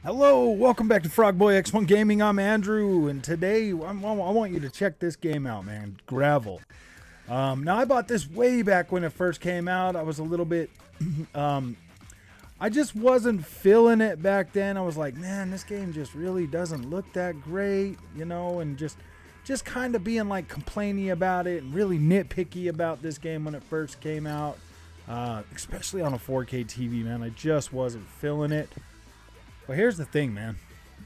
Hello, welcome back to Frogboy X1 Gaming. I'm Andrew, and today I want you to check this game out, man. Gravel. Now I bought this way back when it first came out. I was a little bit, I just wasn't feeling it back then. I was like, man, this game just really doesn't look that great, and just kind of being like complaining about it and really nitpicky about this game when it first came out, especially on a 4K TV, man. I just wasn't feeling it. But here's the thing, man.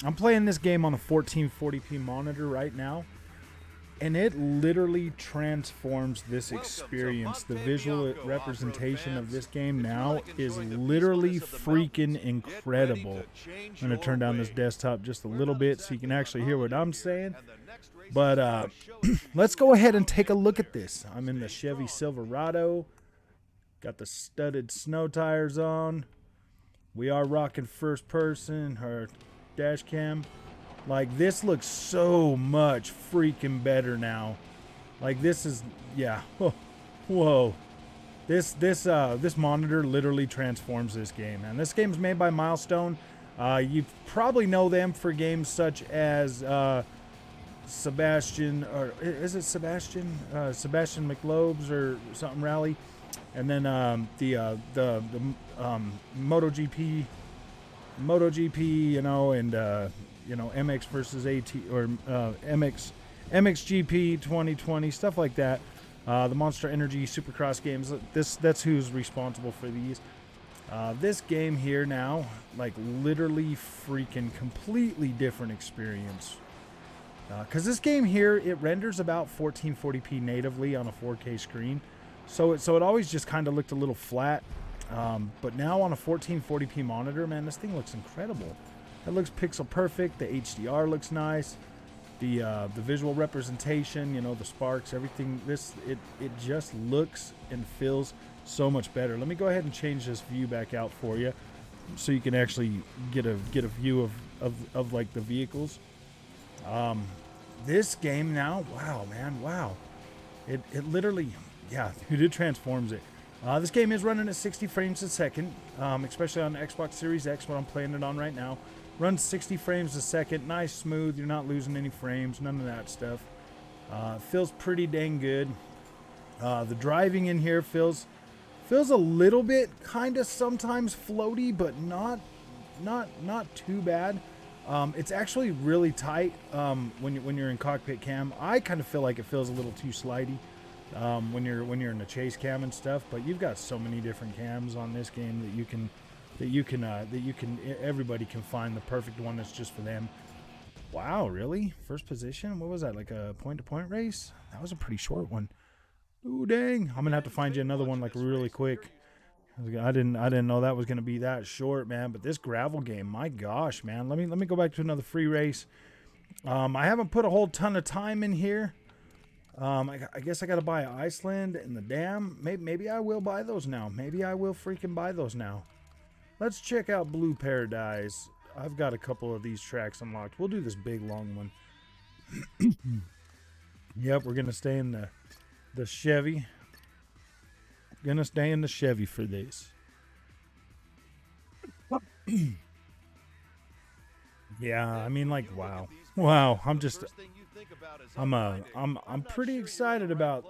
I'm playing this game on a 1440p monitor right now, and it literally transforms this experience. The visual representation of this game now is literally freaking incredible. I'm going to turn down this desktop just a little bit so you can actually hear what I'm saying. But let's go ahead and take a look at this. I'm in the Chevy Silverado. Got the studded snow tires on. We are rocking first person, her dash cam. Like, this looks so much freaking better now. Like, this is, yeah. Oh, whoa. This monitor literally transforms this game, man. This game's made by Milestone. You probably know them for games such as Sebastian, or is it Sebastian? Sebastian McLoeb's or something rally. And then the MotoGP, and MX versus AT or MXGP 2020, stuff like that. The Monster Energy Supercross games. That's who's responsible for these. This game here now, like, literally freaking completely different experience. Because this game here, it renders about 1440p natively on a 4K screen. So it always just kind of looked a little flat. But now on a 1440p monitor, man, this thing looks incredible. It looks pixel perfect. The HDR looks nice. The visual representation, the sparks, everything. It just looks and feels so much better. Let me go ahead and change this view back out for you, so you can actually get a view of like the vehicles. This game now, wow, man, wow. It literally, yeah, it transforms it. This game is running at 60 frames a second, especially on the Xbox Series X, what I'm playing it on right now. Runs 60 frames a second, nice, smooth, you're not losing any frames, none of that stuff. Feels pretty dang good. The driving in here feels a little bit kind of sometimes floaty, but not too bad. It's actually really tight when you're in cockpit cam. I kind of feel like it feels a little too slidey. When you're in the chase cam and stuff, but you've got so many different cams on this game that everybody can find the perfect one that's just for them. Wow, really? First position? What was that, like a point-to-point race? That was a pretty short one. Ooh, dang! I'm gonna have to find you another one like really quick. I didn't know that was gonna be that short, man. But this gravel game, my gosh, man. Let me go back to another free race. I haven't put a whole ton of time in here. I guess I gotta buy Iceland and the Dam. Maybe I will buy those now. Maybe I will freaking buy those now. Let's check out Blue Paradise. I've got a couple of these tracks unlocked. We'll do this big long one. Yep, we're gonna stay in the Chevy. Gonna stay in the Chevy for this. Yeah, I mean, like, wow. I'm pretty excited about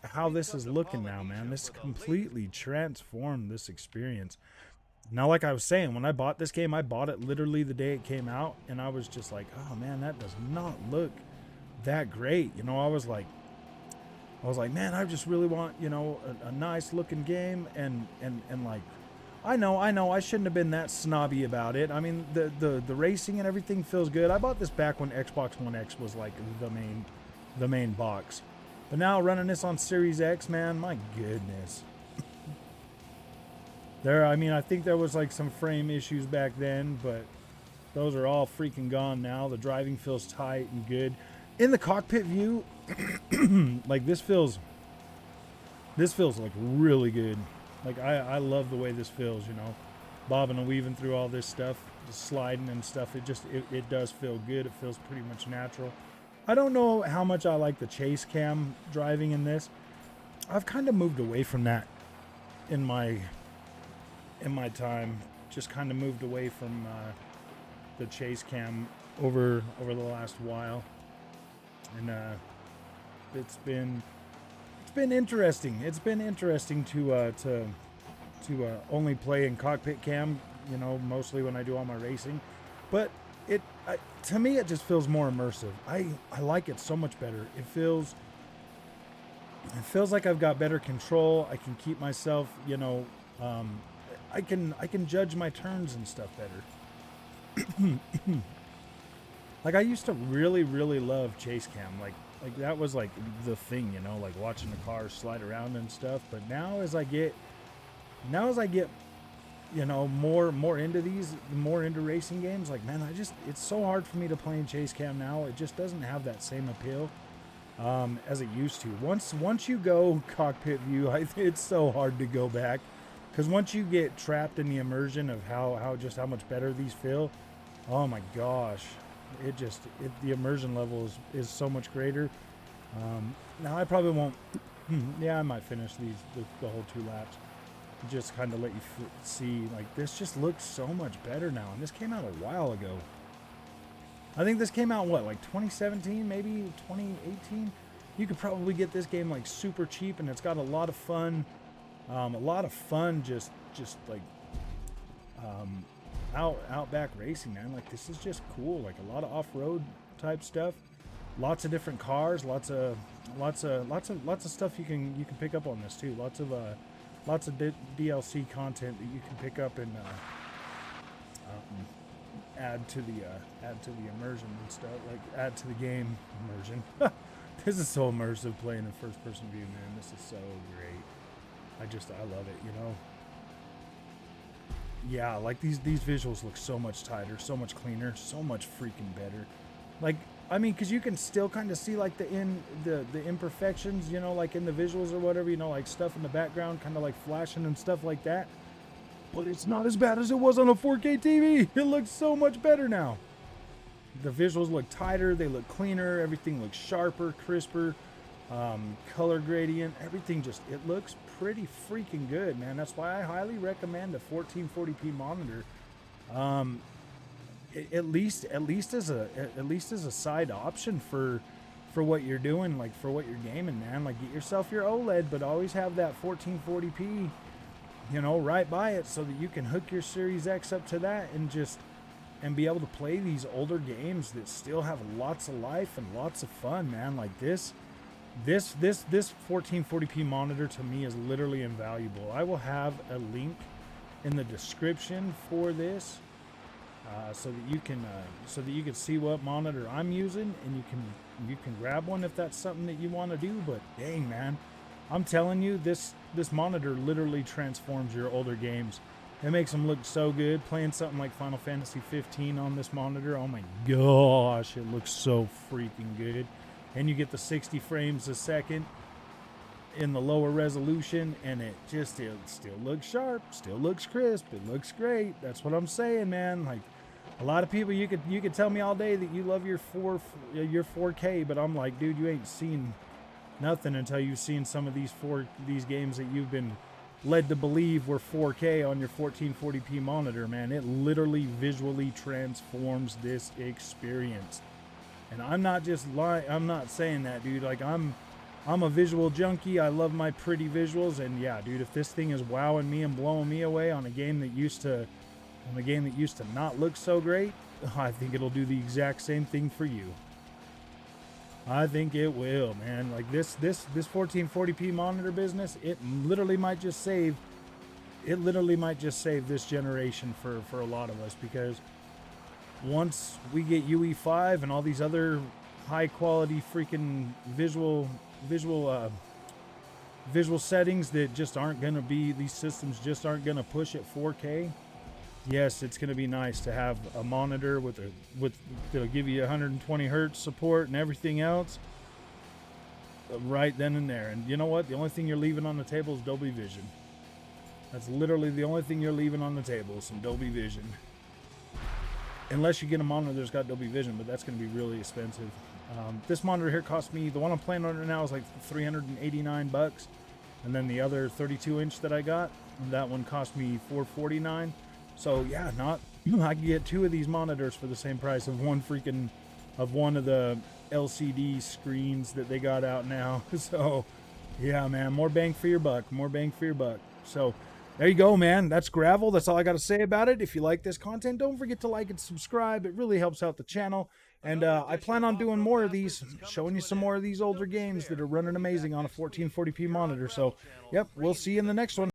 how this is looking now, man. This completely transformed this experience. Now, like I was saying, when I bought this game, I bought it literally the day it came out, and I was just like, oh man, that does not look that great. I was like, man, I just really want, a nice looking game, and like, I know, I shouldn't have been that snobby about it. I mean, the racing and everything feels good. I bought this back when Xbox One X was like the main box. But now running this on Series X, man, my goodness. I think there was like some frame issues back then, but those are all freaking gone now. The driving feels tight and good. In the cockpit view, like, this feels like really good. Like, I love the way this feels, bobbing and weaving through all this stuff, just sliding and stuff. It does feel good. It feels pretty much natural. I don't know how much I like the chase cam driving in this. I've kind of moved away from that in my time. Just kind of moved away from the chase cam over the last while, and it's been interesting. It's been interesting to only play in cockpit cam, you know, mostly when I do all my racing, but to me it just feels more immersive. I like it so much better. It feels like I've got better control. I can keep myself, you know, I can judge my turns and stuff better. Like I used to really love chase cam. Like that was like the thing, you know, like watching the cars slide around and stuff. But now as I get, you know, more into racing games, like, man, it's so hard for me to play in chase cam now. It just doesn't have that same appeal as it used to. Once you go cockpit view, it's so hard to go back, because once you get trapped in the immersion of how much better these feel, oh my gosh, the immersion level is so much greater. Now I probably won't. Yeah, I might finish the whole 2 laps. Just kind of let you see, like, this just looks so much better now. And this came out a while ago. I think this came out, what, like 2017, maybe 2018? You could probably get this game like super cheap, and it's got a lot of fun. Just like outback racing, man. Like, this is just cool. Like a lot of off-road type stuff. Lots of different cars. Lots of stuff you can pick up on this too. Lots of DLC content that you can pick up and add to the immersion and stuff. Like, add to the game immersion. This is so immersive playing in first-person view, man. This is so great. I love it, you know. Yeah, like these visuals look so much tighter, so much cleaner, so much freaking better. Like, I mean, because you can still kind of see like the imperfections, you know, like in the visuals or whatever, you know, like stuff in the background, kind of like flashing and stuff like that. But it's not as bad as it was on a 4K TV. It looks so much better now. The visuals look tighter, they look cleaner, everything looks sharper, crisper, color gradient, everything it looks pretty freaking good, man. That's why I highly recommend a 1440p monitor. At least as a side option for what you're doing, like for what you're gaming, man. Like, get yourself your OLED, but always have that 1440p, you know, right by it, so that you can hook your Series X up to that and be able to play these older games that still have lots of life and lots of fun, man. Like this 1440p monitor to me is literally invaluable. I will have a link in the description for this, so that you can see what monitor I'm using, and you can grab one if that's something that you want to do. But dang, man, I'm telling you, this monitor literally transforms your older games. It makes them look so good. Playing something like Final Fantasy 15 on this monitor, oh my gosh, it looks so freaking good. And you get the 60 frames a second in the lower resolution, and it still looks sharp, still looks crisp, it looks great. That's what I'm saying, man. Like, a lot of people, you could tell me all day that you love your 4K, but I'm like, dude, you ain't seen nothing until you've seen some of these games that you've been led to believe were 4K on your 1440p monitor, man. It literally visually transforms this experience. And I'm not just lying. I'm not saying that, dude. Like, I'm a visual junkie. I love my pretty visuals, and yeah, dude, if this thing is wowing me and blowing me away on a game that used to not look so great, I think it'll do the exact same thing for you. I think it will, man. Like, this 1440p monitor business, it literally might just save this generation for a lot of us, because once we get UE5 and all these other high quality freaking visual settings that just aren't going to be, these systems just aren't going to push at 4K. Yes, it's going to be nice to have a monitor that'll give you 120 hertz support and everything else right then and there. And you know what? The only thing you're leaving on the table is Dolby Vision. That's literally the only thing you're leaving on the table, is some Dolby Vision. Unless you get a monitor that's got Dolby Vision, but that's going to be really expensive. This monitor here cost me, the one I'm playing on right now is like $389, and then the other 32-inch that I got, that one cost me $449. So yeah, I can get 2 of these monitors for the same price of one of the LCD screens that they got out now. So, yeah, man, more bang for your buck, more bang for your buck. So, there you go, man. That's gravel. That's all I got to say about it. If you like this content, don't forget to like and subscribe. It really helps out the channel. And I plan on doing more of these, showing you some more of these older games that are running amazing on a 1440p monitor. So, yep, we'll see you in the next one.